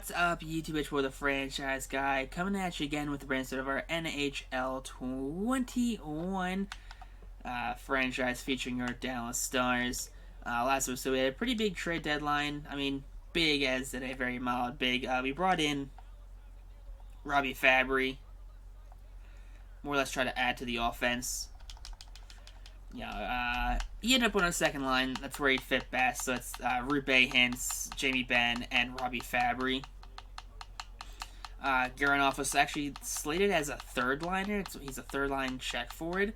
What's up, YouTube? For the franchise guy coming at you again with the brand of our NHL 21 franchise featuring our Dallas Stars. Last episode we had a pretty big trade deadline. I mean, big as in a very mild big. We brought in Robbi Fabri, more or less try to add to the offense. He ended up on the second line. That's where he'd fit best. So it's Roope Hintz, Jamie Benn, and Robbi Fabri. Garanov was actually slated as a third liner. He's a third line check forward.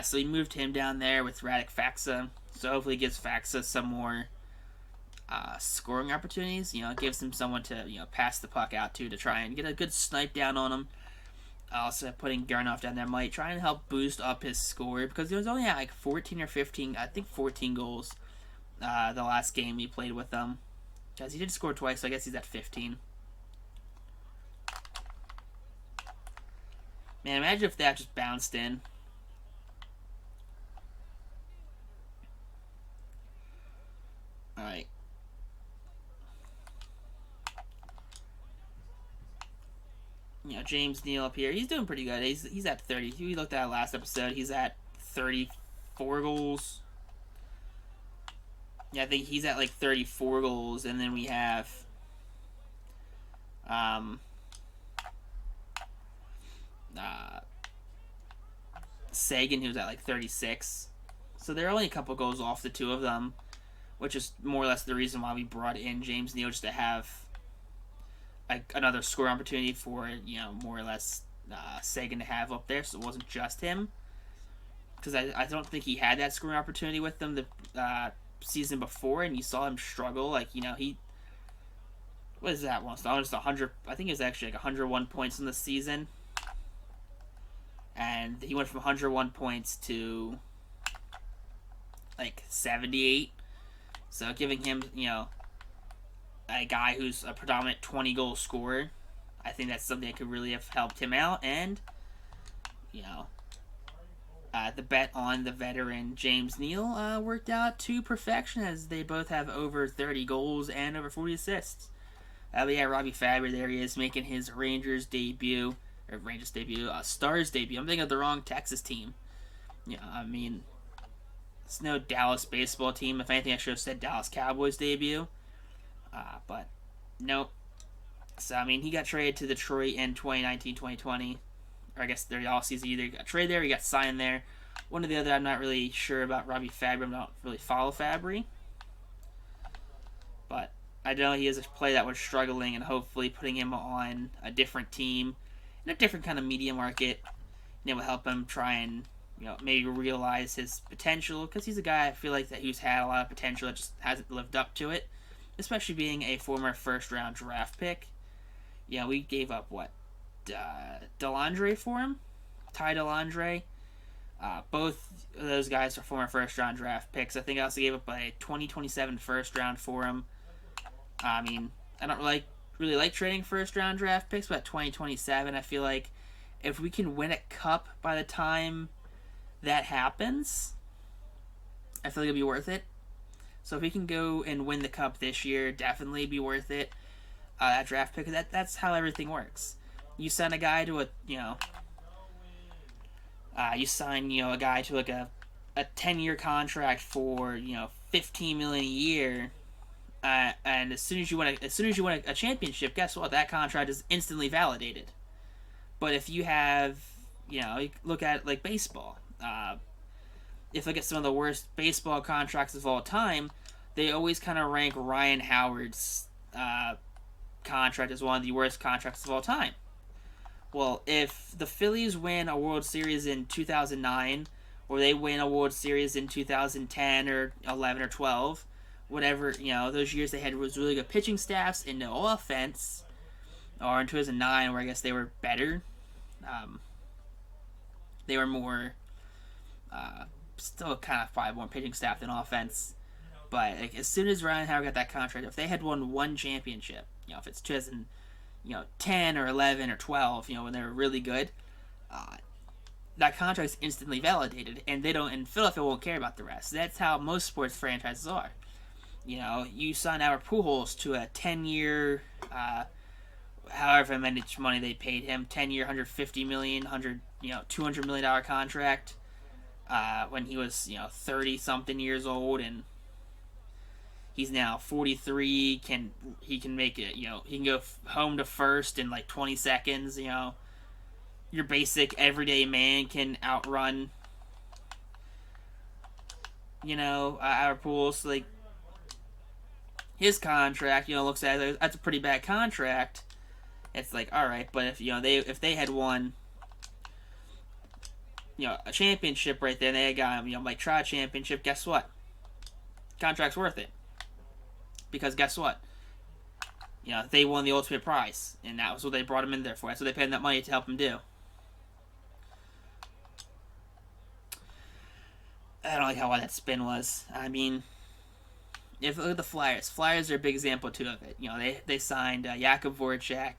So he moved him down there with Radek Faksa. So hopefully it gives Faksa some more scoring opportunities. It gives him someone to pass the puck out to try and get a good snipe down on him. Also, putting Garanov down there might try and help boost up his score because he was only at like 14 or 15, I think 14 goals the last game he played with them. Because he did score twice, so I guess he's at 15. Man, imagine if that just bounced in. Alright. James Neal up here. He's doing pretty good. He's at 30. We looked at last episode. He's at 34 goals. Yeah, I think he's at like 34 goals. And then we have Sagan, who's at like 36. So they're only a couple goals off the two of them, which is more or less the reason why we brought in James Neal, just to have another score opportunity for more or less Sagan to have up there, so it wasn't just him. Because I don't think he had that scoring opportunity with them the season before, and you saw him struggle. He what is that one? Almost 100. I think it was actually like 101 points in the season, and he went from 101 points to like 78. So giving him a guy who's a predominant 20-goal scorer, I think that's something that could really have helped him out. And the bet on the veteran James Neal worked out to perfection, as they both have over 30 goals and over 40 assists. We have Robbi Fabri. There he is, making his Stars debut. I'm thinking of the wrong Texas team. I mean, it's no Dallas baseball team. If anything, I should have said Dallas Cowboys debut. But nope. So, I mean, he got traded to Detroit in 2019-2020. Or I guess they're all season. Either got traded there or he got signed there. One or the other, I'm not really sure about Robbi Fabri. I don't really follow Fabri. But I know he is a player that was struggling, and hopefully putting him on a different team in a different kind of media market will help him try and maybe realize his potential, because he's a guy I feel like that who's had a lot of potential that just hasn't lived up to it, especially being a former first-round draft pick. We gave up, Dellandre for him? Ty Dellandre. Both of those guys are former first-round draft picks. I think I also gave up a 2027 first-round for him. I mean, I don't really like trading first-round draft picks, but at 2027, I feel like if we can win a cup by the time that happens, I feel like it'll be worth it. So if we can go and win the cup this year, definitely be worth it. That draft pick, that's how everything works. You sign a guy to a guy to like a 10-year contract for $15 million a year, and as soon as you win a championship, guess what? That contract is instantly validated. But if you have you look at it like baseball. If you look at some of the worst baseball contracts of all time, they always kind of rank Ryan Howard's contract as one of the worst contracts of all time. Well, if the Phillies win a World Series in 2009, or they win a World Series in 2010 or 11 or 12, whatever, those years they had was really good pitching staffs and no offense, or in 2009 where I guess they were better, they were more still kind of probably more pitching staff than offense. But as soon as Ryan Howard got that contract, if they had won one championship, if it's 2010 or 11 or 12, when they were really good, that contract is instantly validated, and Philadelphia won't care about the rest. That's how most sports franchises are. You know, you sign Albert Pujols to a 10-year, however much money they paid him, 10-year, 150 million, 200 million dollar contract. When he was 30 something years old, and he's now 43. He can make it? He can go home to first in like 20 seconds. Your basic everyday man can outrun our pools. Like, his contract, looks at it, that's a pretty bad contract. It's like, all right, but if they had won a championship right there, and they had got like try a championship, guess what? Contract's worth it, because guess what? They won the ultimate prize, and that was what they brought him in there for. That's what they paid him that money to help him do. I don't like how that spin was. I mean, if look at the Flyers are a big example too of it. They signed Jakub Voracek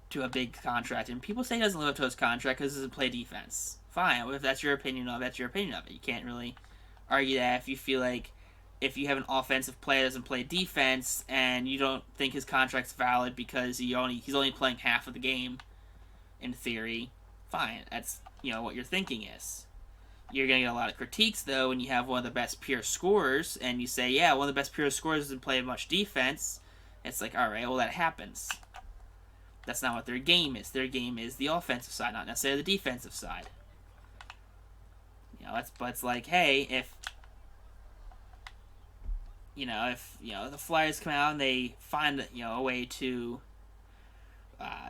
to a big contract, and people say he doesn't live up to his contract because he doesn't play defense. Fine, if that's your opinion of it, that's your opinion of it. You can't really argue that if you feel like if you have an offensive player that doesn't play defense and you don't think his contract's valid because he's only playing half of the game, in theory, fine. That's what your thinking is. You're going to get a lot of critiques, though, when you have one of the best pure scorers, and you say, yeah, one of the best pure scorers doesn't play much defense. It's like, all right, well, that happens. That's not what their game is. Their game is the offensive side, not necessarily the defensive side. But it's like, hey, if the Flyers come out and they find a way to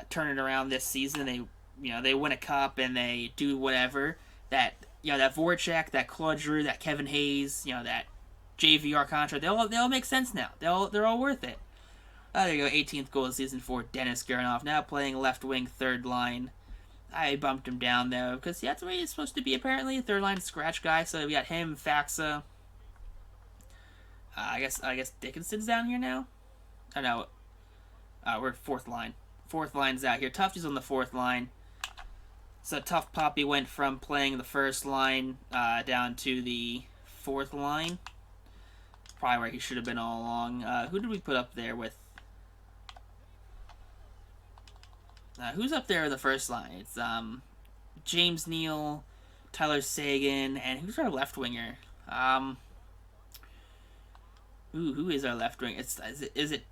turn it around this season, they win a cup and they do whatever, that Voracek, that Claude Giroux, that Kevin Hayes, that JVR contract, they all make sense now. They're all worth it. There you go, 18th goal of the season for Dennis Gurnoff, now playing left wing, third line. I bumped him down though because that's where he's supposed to be apparently, a third line scratch guy. So we got him, Faxa. I guess Dickinson's down here now. I know. We're fourth line. Fourth line's out here. Tufty's on the fourth line. So Tough Poppy went from playing the first line down to the fourth line. Probably where he should have been all along. Who did we put up there with? Who's up there in the first line? It's James Neal, Tyler Seguin, and who's our left winger? Who is our left winger? Is it?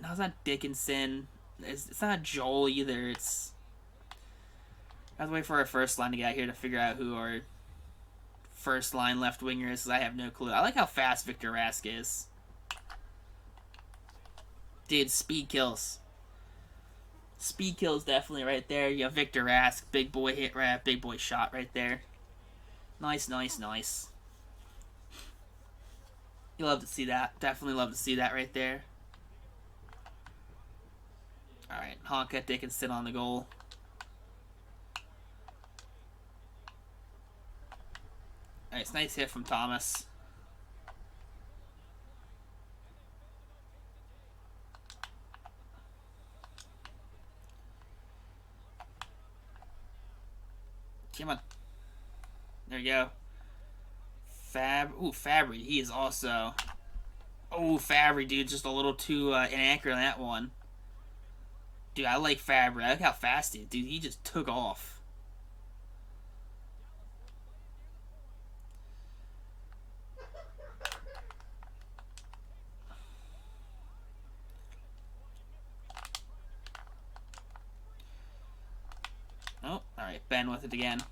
No, it's not Dickinson. It's not Joel either. It's. I have to wait for our first line to get out here to figure out who our first line left winger is, because I have no clue. I like how fast Victor Rask is. Dude, speed kills. Speed kills definitely right there. You have Victor Rask, big boy hit, big boy shot right there. Nice. You love to see that. Definitely love to see that right there. Alright, Honka Dickinson on the goal. Nice hit from Thomas. Come on. There you go. Fabri. He is also... Fabri, dude. Just a little too inaccurate on that one. Dude, I like Fabri. I like how fast he is. Dude, he just took off. Oh, alright. Ben with it again.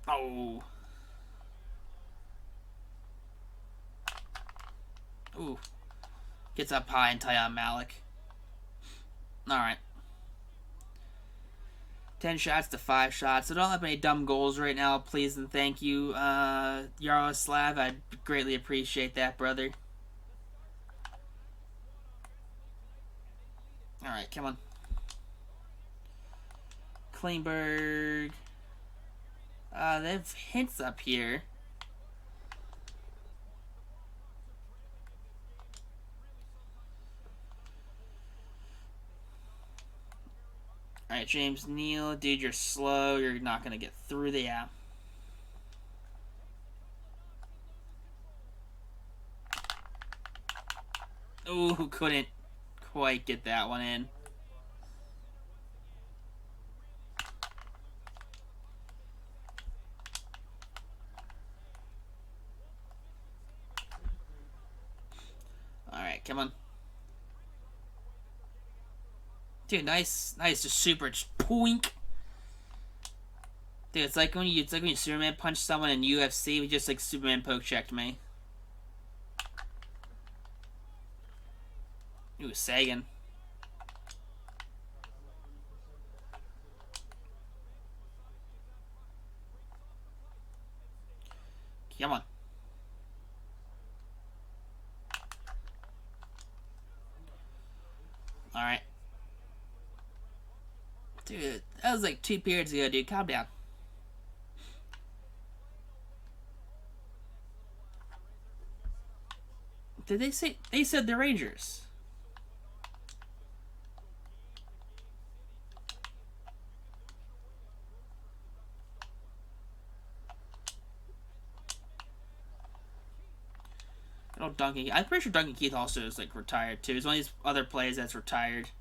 Oh. Ooh. Gets up high and Tyon Malik. Alright. 10 shots to 5 shots. So don't have any dumb goals right now, please and thank you. Yaroslav, I'd greatly appreciate that, brother. Alright, come on. Klingberg. They have hints up here. Alright, James Neal. Dude, you're slow. You're not going to get through the app. Ooh, couldn't quite get that one in. Alright, come on. Dude, nice, just super, just poink. Dude, it's like when you Superman punch someone in UFC, we just like Superman poke checked me. Ooh, Sagan. Come on. Alright. Dude, that was like 2 periods ago, dude. Calm down. Did they say... They said the Rangers. I know Duncan... I'm pretty sure Duncan Keith also is, like, retired, too. He's one of these other players that's retired.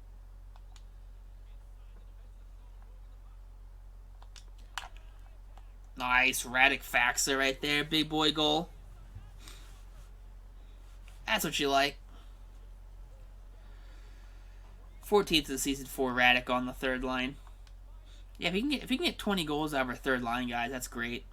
Nice. Radek Faxa right there. Big boy goal. That's what you like. 14th of the season for Radek on the third line. Yeah, if he can get 20 goals out of our third line, guys, that's great.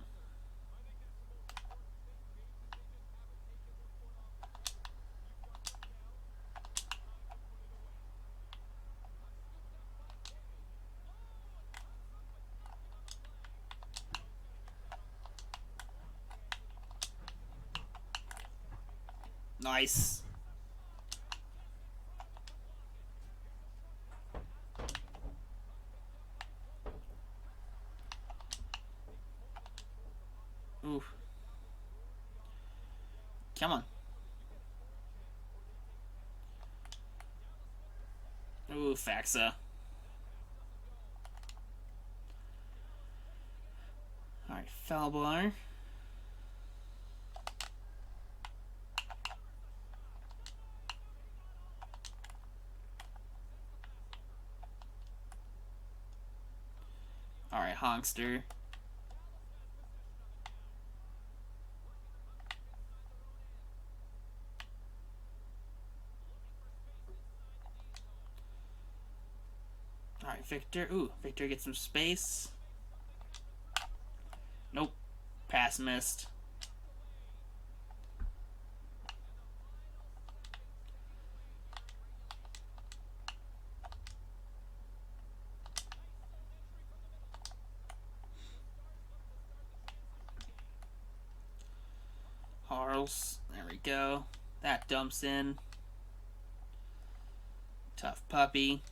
Nice. Ooh. Come on. Ooh, Faxa. Alright, Falbar. Alright, Honkster. Alright, Victor. Ooh, Victor gets some space. Nope. Pass missed. Harls. There we go. That dumps in. Tough puppy.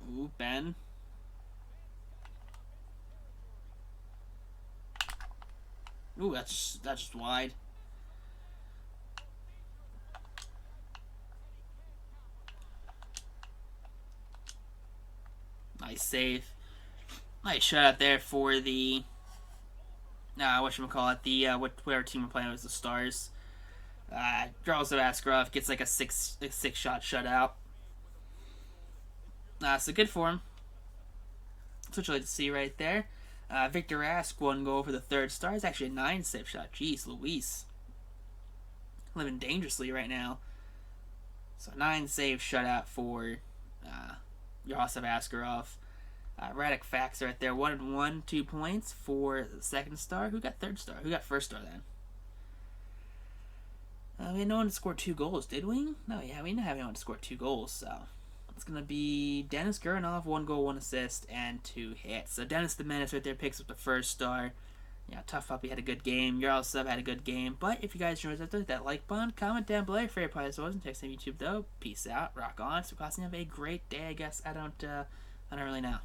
Ooh, Ben. Ooh, that's just wide. Nice save. Nice shot out there for the whatchamacallit, the whatever team we're playing was the Stars. Draws of Askarov gets like a six shot shutout. So good for him. That's what you like to see right there. Victor Rask, 1 goal for the third star. It's actually a 9 save shot. Jeez, Luis. Living dangerously right now. So 9 save shutout for Josef Askarov. Radek Faxa right there. 1-1, 2 points for the second star. Who got third star? Who got first star then? We had no one to score 2 goals, did we? No, yeah, we didn't have anyone to score 2 goals, so it's going to be Dennis Gurinov, 1 goal, 1 assist, and 2 hits. So Dennis the Menace right there picks up the first star. Tough Puppy had a good game. Your Sub had a good game. But if you guys enjoyed that, hit that like button, comment down below your favorite part as wasn't text on YouTube though. Peace out, rock on. So, class, have a great day. I guess I don't really know.